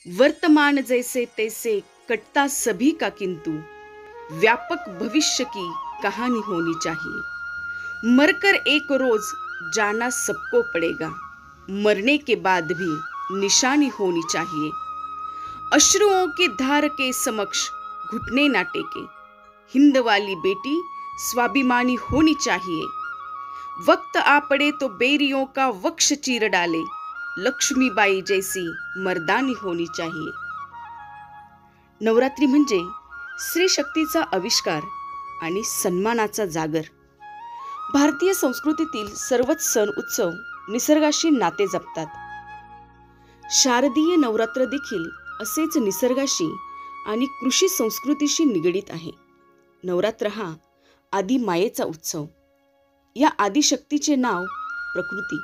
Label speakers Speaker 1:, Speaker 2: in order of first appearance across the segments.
Speaker 1: वर्तमान जैसे तैसे कटता सभी का, किंतु व्यापक भविष्य की कहानी होनी चाहिए। मरकर एक रोज जाना सबको पड़ेगा, मरने के बाद भी निशानी होनी चाहिए। अश्रुओं की धार के समक्ष घुटने ना टेके, हिंद वाली बेटी स्वाभिमानी होनी चाहिए। वक्त आ पड़े तो बैरियों का वक्ष चीर डाले, लक्ष्मीबाई जैसी मर्दानी होनी चाहिए। नवरात्री म्हणजे स्त्री शक्तीचा आविष्कार आणि सन्मानाचा जागर। भारतीय संस्कृतीतील सर्वच सण उत्सव निसर्गाशी नाते जपतात। शारदीय नवरात्र देखील असेच निसर्गाशी आणि कृषी संस्कृतीशी निगडीत आहे। नवरात्र हा आदि मायेचा उत्सव। या आदिशक्तीचे नाव प्रकृती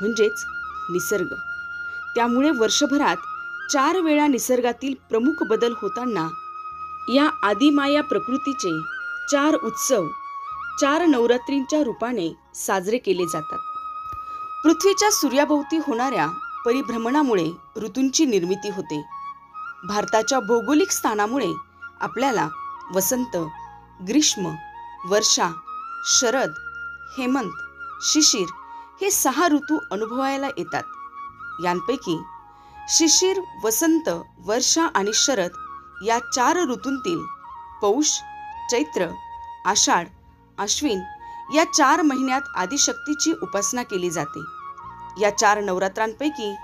Speaker 1: म्हणजेच निसर्ग। त्यामुळे वर्षभरात 4 वेळा निसर्गातील प्रमुख बदल होताना या आदिमाया प्रकृतीचे 4 उत्सव 4 नवरात्रींच्या रूपाने साजरे केले जातात। पृथ्वीच्या सूर्याभोवती होणाऱ्या परिभ्रमणामुळे ऋतूंची निर्मिती होते। भारताच्या भौगोलिक स्थानामुळे आपल्याला वसंत, ग्रीष्म, वर्षा, शरद, हेमंत, शिशिर हे 6 ऋतू अनुभवायला येतात। यांपैकी शिशिर, वसंत, वर्षा आणि शरद या 4 ऋतूंतील पौष, चैत्र, आषाढ, आश्विन या 4 महिन्यात आदिशक्तीची उपासना केली जाते। या 4 नवरात्रांपैकी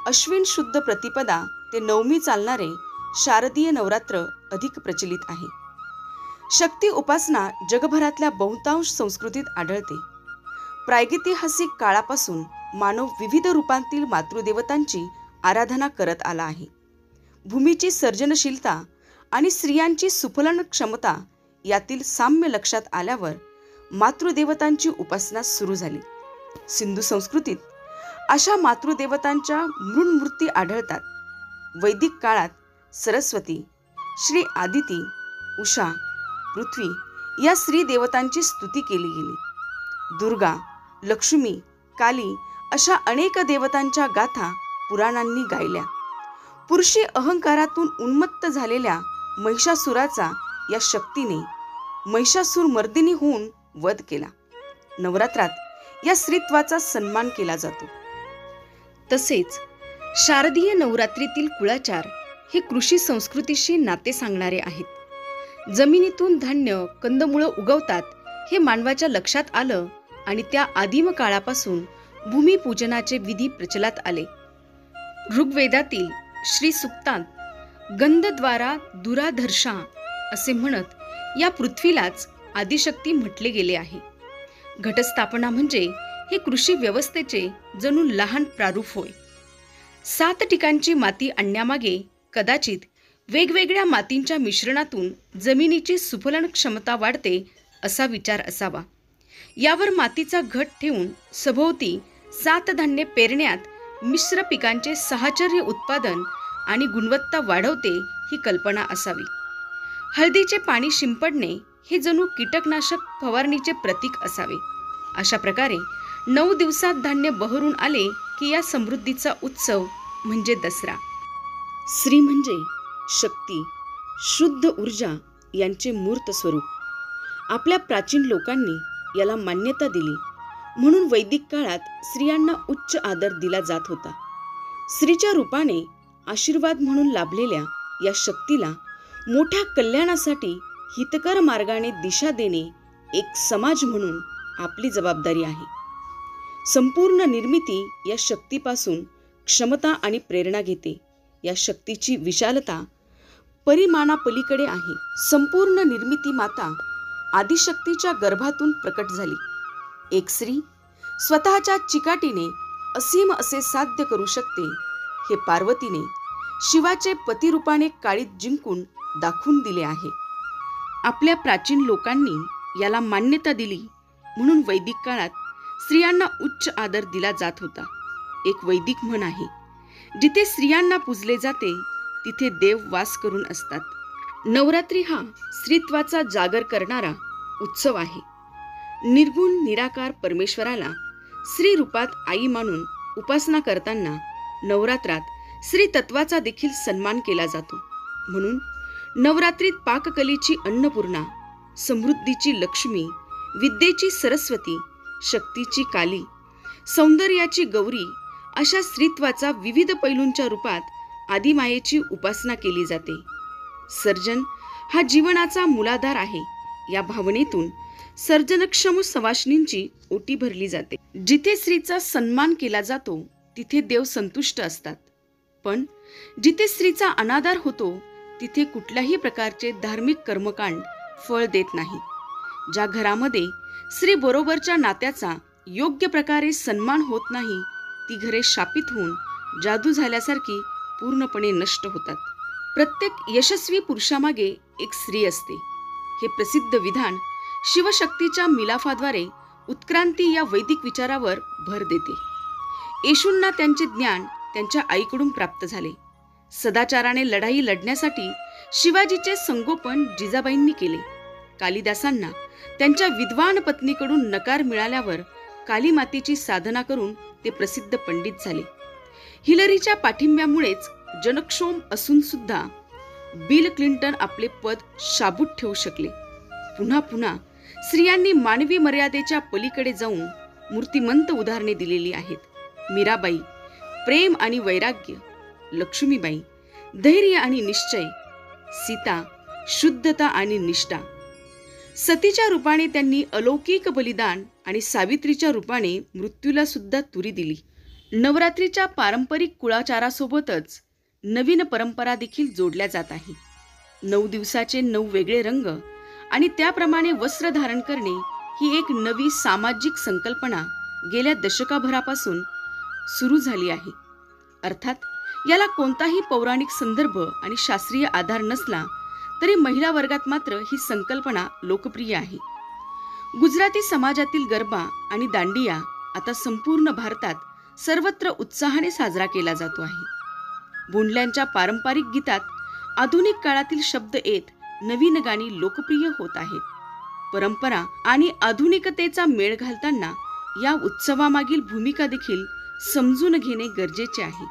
Speaker 1: अश्विन शुद्ध प्रतिपदा ते नवमी चालणारे शारदीय नवरात्र अधिक प्रचलित आहे। शक्ती उपासना जगभरातल्या बहुतांश संस्कृतीत आढळते। प्रागैतिहासिक काळापासून मानव विविध रूपांतील मातृदेवतांची आराधना करत आला आहे। भूमीची सर्जनशीलता आणि स्त्रियांची सुफलन क्षमता यातील साम्य लक्षात आल्यावर मातृदेवतांची उपासना सुरू झाली। सिंधू संस्कृतीत अशा मातृदेवतांच्या मृण्मूर्ती आढळतात। वैदिक काळात सरस्वती, श्री आदिती, उषा, पृथ्वी या स्त्री देवतांची स्तुती केली गेली। दुर्गा, लक्ष्मी, काली अशा अनेक देवतांच्या गाथा पुराणांनी गायल्या। पुरुषी अहंकारातून उन्मत्त झालेल्या महिषासुराचा या शक्तीने महिषासुर मर्दिनी होऊन वध केला। नवरात्रात या स्त्रीत्वाचा सन्मान केला जातो। तसेच शारदीय नवरात्रीतील कुळाचार हे कृषी संस्कृतीशी नाते सांगणारे आहेत। जमिनीतून धान्य, कंदमुळं उगवतात हे मानवाच्या लक्षात आलं आणि त्या आदिम काळापासून भूमिपूजनाचे विधी प्रचलात आले। ऋग्वेदातील श्री सूक्तात गंधद्वारा दुराधर्षा असे म्हणत या पृथ्वीलाच आदिशक्ती म्हटले गेले आहे। घटस्थापना म्हणजे हे कृषी व्यवस्थेचे जणू लहान प्रारूप होय। 7 ठिकाणची माती आणण्यामागे कदाचित वेगवेगळ्या मातींच्या मिश्रणातून जमिनीची सुफलन क्षमता वाढते असा विचार असावा। यावर मातीचा घट ठेवून सभोवती 7 धान्ये पेरण्यात मिश्र पिकांचे साहचर्य उत्पादन आणि गुणवत्ता वाढवते ही कल्पना असावी। हळदीचे पाणी शिंपडणे हे जणू कीटकनाशक फवारणीचे प्रतीक असावे। अशा प्रकारे 9 दिवसात धान्य बहरून आले की या समृद्धीचा उत्सव म्हणजे दसरा। स्त्री म्हणजे शक्ती, शुद्ध ऊर्जा यांचे मूर्त स्वरूप। आपल्या प्राचीन लोकांनी याला मान्यता दिली, म्हणून वैदिक काळात स्त्रियांना उच्च आदर दिला जात होता। स्त्रीच्या रूपाने आशीर्वाद म्हणून लाभलेल्या या शक्तीला मोठ्या कल्याणासाठी हितकर मार्गाने दिशा देणे एक समाज म्हणून आपली जबाबदारी आहे। संपूर्ण निर्मिती या शक्तीपासून क्षमता आणि प्रेरणा घेते। या शक्तीची विशालता परिमाणापलीकडे आहे। संपूर्ण निर्मिती माता आदिशक्तीच्या गर्भातून प्रकट झाली। एक स्त्री स्वतःच्या चिकाटीने असीम असे साध्य करू शकते हे पार्वतीने शिवाचे पतिरूपाने काळीत जिंकून दाखवून दिले आहे। आपल्या प्राचीन लोकांनी याला मान्यता दिली, म्हणून वैदिक काळात स्त्रियांना उच्च आदर दिला जात होता। एक वैदिक म्हण आहे, जिथे स्त्रियांना पूजले जाते तिथे देव वास करून असतात। नवरात्री हा स्त्रीत्वाचा जागर करणारा उत्सव आहे। निर्गुण निराकार परमेश्वराला स्त्री रूपात आई मानून उपासना करताना नवरात्रात स्त्री तत्वाचा देखील सन्मान केला जातो. म्हणून नवरात्रीत पाककलेची अन्नपूर्णा, समृद्धीची लक्ष्मी, विद्येची सरस्वती, शक्तीची काली, सौंदर्याची गौरी अशा स्त्रीत्वाचा विविध पैलूंच्या रूपात आदिमायेची उपासना केली जाते. सर्जन हा जीवनाचा मूलाधार आहे. या भावनेतून सर्जनक्षम सवाष्णींची ओटी भरली जाते. जिथे स्त्रीचा सन्मान केला जातो तिथे देव संतुष्ट असतात. पण जिथे स्त्रीचा अनादर होतो तिथे कुठल्याही प्रकारचे धार्मिक कर्मकांड फळ देत नाही. ज्या घरामध्ये स्त्री बरोबरच्या नात्याचा योग्य प्रकारे सन्मान होत नाही ती घरे शापित होऊन जादू झाल्यासारखी पूर्णपणे नष्ट होतात. प्रत्येक यशस्वी पुरुषामागे एक स्त्री असते. हे प्रसिद्ध विधान शिवशक्तीच्या मिलाफाद्वारे उत्क्रांती या वैदिक विचारावर भर देते. येशूंना त्यांचे ज्ञान त्यांच्या आईकडून प्राप्त झाले. सदाचाराने लढाई लढण्यासाठी शिवाजीचे संगोपन जिजाबाईंनी केले. कालिदासांना त्यांच्या विद्वान पत्नीकडून नकार मिळाल्यावर काली मातेची साधना करून ते प्रसिद्ध पंडित झाले. हिलरीच्या पाठिंब्यामुळेच जनक्षोभ असून सुद्धा बिल क्लिंटन आपले पद शाबूत ठेवू शकले. पुन्हा पुन्हा स्त्रियांनी मानवी मर्यादेच्या पलीकडे जाऊन मूर्तिमंत उदाहरणे दिलेली आहेत. मीराबाई प्रेम आणि वैराग्य, लक्ष्मीबाई धैर्य आणि निश्चय, सीता शुद्धता आणि निष्ठा. सतीच्या रूपाने त्यांनी अलौकिक बलिदान आणि सावित्रीच्या रूपाने मृत्यूला सुद्धा तुरी दिली. नवरात्रीच्या पारंपरिक कुळाचारासोबतच नवीन परंपरा देखील जोडल्या जात आहे. 9 दिवसाचे 9 वेगळे रंग आणि त्याप्रमाणे वस्त्र धारण करणे ही एक नवी सामाजिक संकल्पना गेल्या दशकाभरापासून सुरू झाली आहे. अर्थात याला कोणताही पौराणिक संदर्भ आणि शास्त्रीय आधार नसला तरी महिला वर्गात मात्र ही संकल्पना लोकप्रिय आहे. गुजराती समाजातील गरबा आणि दांडिया आता संपूर्ण भारतात सर्वत्र उत्साहाने साजरा केला जातो आहे. बोंडल्यांच्या पारंपरिक गीतात आधुनिक काळातील शब्द येत नवीन गाणी लोकप्रिय होत आहेत. परंपरा आणि आधुनिकतेचा मेळ घालताना या उत्सवामागील भूमिका देखील समजून घेणे गरजेचे आहे.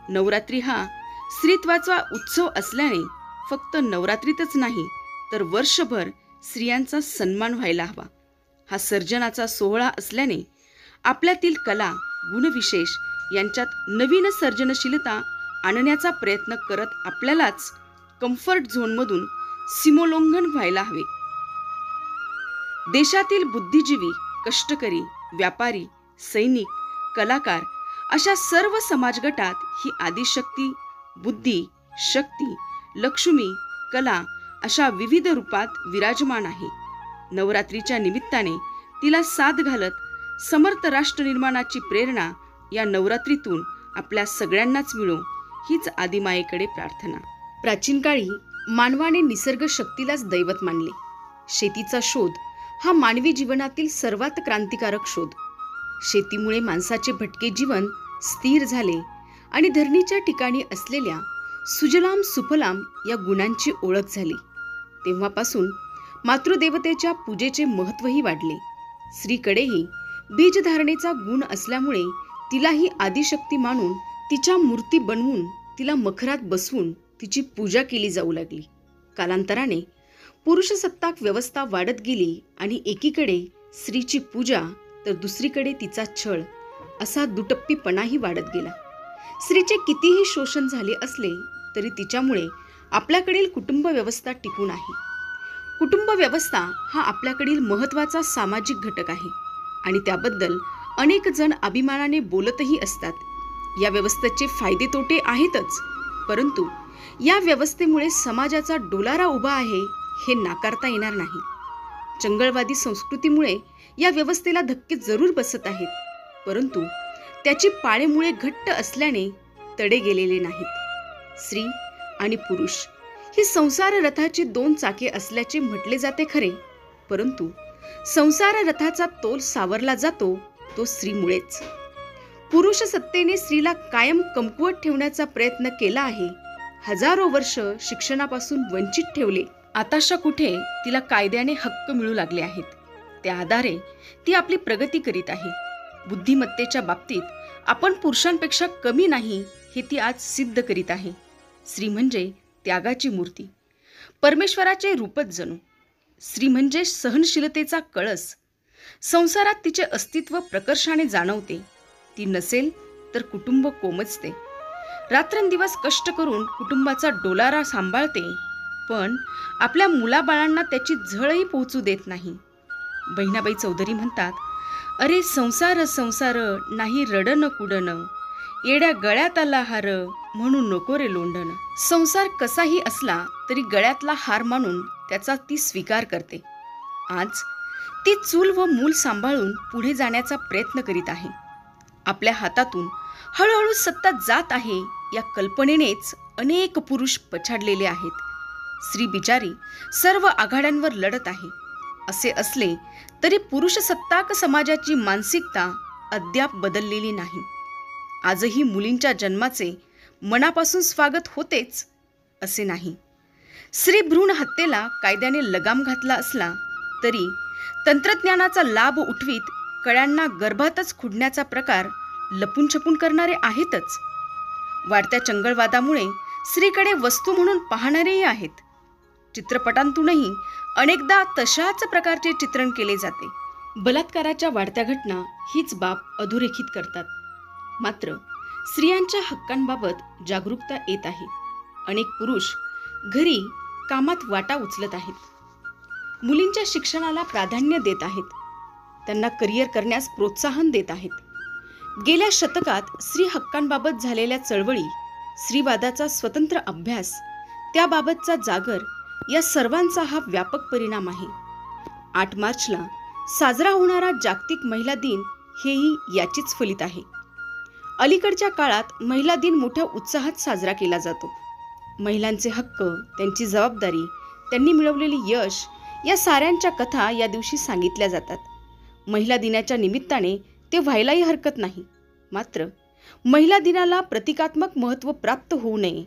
Speaker 1: नवरात्री हा स्त्रीत्वाचा उत्सव असल्याने फक्त नवरात्रीतच नाही तर वर्षभर स्त्रियांचा सन्मान व्हायला हवा. हा सर्जनाचा सोहळा असल्याने आपल्यातील कला, गुणविशेष यांच्यात नवीन सर्जनशीलता आणण्याचा प्रयत्न करत आपल्यालाच कम्फर्ट झोनमधून सीमोल्लंघन व्हायला हवे. देशातील बुद्धिजीवी, कष्टकरी, व्यापारी, सैनिक, कलाकार अशा सर्व समाजगटात ही आदिशक्ती बुद्धी, शक्ती, लक्ष्मी, कला अशा विविध रूपात विराजमान आहे. नवरात्रीच्या निमित्ताने तिला साथ घालत समर्थ राष्ट्र निर्माणाची प्रेरणा या नवरात्रीतून आपल्या सगळ्यांनाच मिळो हीच आदिमायेकडे प्रार्थना. प्राचीन काळी मानवाने निसर्ग शक्तीलाच दैवत मानले. शेतीचा शोध हा मानवी जीवनातील सर्वात क्रांतिकारक शोध. शेतीमुळे माणसाचे भटके जीवन स्थिर झाले आणि धरणीच्या ठिकाणी असलेल्या सुजलाम सुफलाम या गुणांची ओळख झाली. तेव्हापासून मातृदेवतेच्या पूजेचे महत्त्वही वाढले. स्त्रीकडेही बीजधारणेचा गुण असल्यामुळे तिलाही आदिशक्ती मानून तिच्या मूर्ती बनवून तिला मखरात बसवून तिची पूजा केली जाऊ लागली. कालांतराने पुरुषसत्ताक व्यवस्था वाढत गेली आणि एकीकडे स्त्रीची पूजा तर दुसरीकडे तिचा छळ असा दुटप्पीपणाही वाढत गेला. स्त्रीचे कितीही शोषण झाले असले तरी तिच्यामुळे आपल्याकडील कुटुंब व्यवस्था टिकून आहे. कुटुंब व्यवस्था हा आपल्याकडील महत्त्वाचा सामाजिक घटक आहे आणि त्याबद्दल अनेक जण अभिमानाने बोलतही असतात. या व्यवस्थेचे फायदे तोटे आहेतच, परंतु या व्यवस्थेमुळे समाजाचा डोलारा उभा आहे हे नाकारता येणार नाही. चंगळवादी संस्कृतीमुळे या व्यवस्थेला धक्के जरूर बसत आहेत, परंतु त्याची पाळेमुळे घट्ट असल्याने तडे गेलेले नाहीत. स्त्री आणि पुरुष ही संसार रथाची 2 चाके असल्याचे म्हटले जाते खरे, परंतु संसार रथाचा तोल सावरला जातो तो स्त्रीमुळेच. पुरुष सत्तेने स्त्रीला कायम कमकुवत ठेवण्याचा प्रयत्न केला आहे. हजारो वर्ष शिक्षणापासून वंचित ठेवले. आताशा कुठे तिला कायद्याने हक्क मिळू लागले आहेत. त्या आधारे ती आपली प्रगती करीत आहे. बुद्धिमत्तेच्या बाबतीत आपण पुरुषांपेक्षा कमी नाही हे ती आज सिद्ध करीत आहे. स्त्री म्हणजे त्यागाची मूर्ती, परमेश्वराचे रूपच जणू. स्त्री म्हणजे सहनशीलतेचा कळस. संसारात तिचे अस्तित्व प्रकर्षाने जाणवते. ती नसेल तर कुटुंब कोमजते. रात्रंदिवस कष्ट करून कुटुंबाचा डोलारा सांभाळते, पण आपल्या मुलाबाळांना त्याची झळही पोहोचू देत नाही. बहिणाबाई चौधरी म्हणतात, अरे संसार संसार नाही रडन कुडन, येड्या गळ्यात आला हार म्हणून नको रे लोंढन. संसार कसाही असला तरी गळ्यातला हार मानून त्याचा ती स्वीकार करते. आज ती चूल व मूल सांभाळून पुढे जाण्याचा प्रयत्न करीत आहे. आपल्या हातातून हळूहळू सत्ता जात आहे या कल्पनेनेच अनेक पुरुष पछाडलेले आहेत. स्त्री बिचारी सर्व आघाड्यांवर लढत आहे. असे असले तरी पुरुषसत्ताक समाजाची मानसिकता अद्याप बदललेली नाही. आजही मुलींच्या जन्माचे मनापासून स्वागत होतेच असे नाही. स्त्री भ्रूण हत्येला कायद्याने लगाम घातला असला तरी तंत्रज्ञानाचा लाभ उठवीत कळ्यांना गर्भातच खुडण्याचा प्रकार लपून छपून करणारे आहेतच. वाढत्या चंगळवादामुळे स्त्रीकडे वस्तू म्हणून पाहणारेही आहेत. चित्रपटांतूनही अनेकदा तशाच प्रकारचे चित्रण केले जाते. बलात्काराच्या वाढत्या घटना हीच बाब अधोरेखित करतात. मात्र स्त्रियांच्या हक्कांबाबत जागरूकता येत आहे. अनेक पुरुष घरी कामात वाटा उचलत आहेत. मुलींच्या शिक्षणाला प्राधान्य देत आहेत. त्यांना करिअर करण्यास प्रोत्साहन देत आहेत. गेल्या शतकात स्त्री हक्कांबाबत झालेल्या चळवळी, स्त्रीवादाचा स्वतंत्र अभ्यास, त्याबाबतचा जागर या सर्वांचा हा व्यापक परिणाम आहे. 8 मार्चला साजरा होणारा जागतिक महिला दिन हेही याचीच फलित आहे. अलीकडच्या काळात महिला दिन मोठ्या उत्साहात साजरा केला जातो. महिलांचे हक्क, त्यांची जबाबदारी, त्यांनी मिळवलेले यश या साऱ्यांच्या कथा या दिवशी सांगितल्या जातात. महिला दिनाच्या निमित्ताने ते व्हायलाही हरकत नाही. मात्र महिला दिनाला प्रतिकात्मक महत्त्व प्राप्त होऊ नये.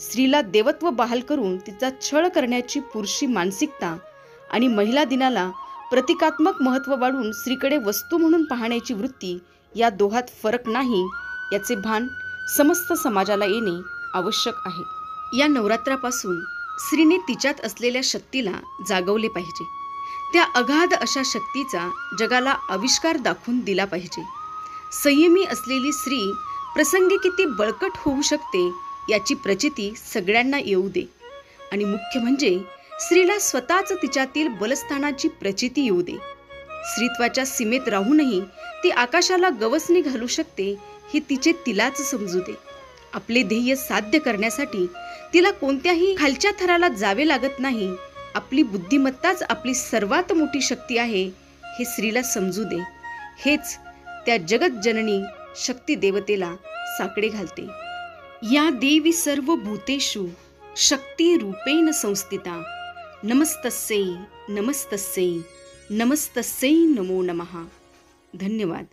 Speaker 1: स्त्रीला देवत्व बहाल करून तिचा छळ करण्याची पुरुषी मानसिकता आणि महिला दिनाला प्रतिकात्मक महत्त्व वाढवून स्त्रीकडे वस्तू म्हणून पाहण्याची वृत्ती या दोहात फरक नाही याचे भान समस्त समाजाला येणे आवश्यक आहे. या नवरात्रापासून स्त्रीने तिच्यात असलेल्या शक्तीला जागवले पाहिजे. त्या अगाध अशा शक्तीचा जगाला आविष्कार दाखवून दिला पाहिजे. संयमी असलेली स्त्री प्रसंगी किती बळकट होऊ शकते याची प्रचिती सगळ्यांना येऊ दे. आणि मुख्य म्हणजे स्त्रीला स्वतःच तिच्यातील बलस्थानाची प्रचिती येऊ दे. स्त्रीत्वाच्या सीमेत राहूनही ती आकाशाला गवसणी घालू शकते हे तिचे तिलाच समजू दे. आपले ध्येय साध्य करण्यासाठी तिला कोणत्याही खालच्या थराला जावे लागत नाही. आपली बुद्धिमत्ताच आपली सर्वात मोठी शक्ती आहे हे स्त्रीला समजू दे. हेच त्या जगत जननी शक्ती देवतेला साकडे घालते. या देवी सर्व भूतेषु शक्ती रूपेण संस्थिता. नमस्तस्यै नमस्तस्यै नमस्तस्यै नमो नमः. धन्यवाद.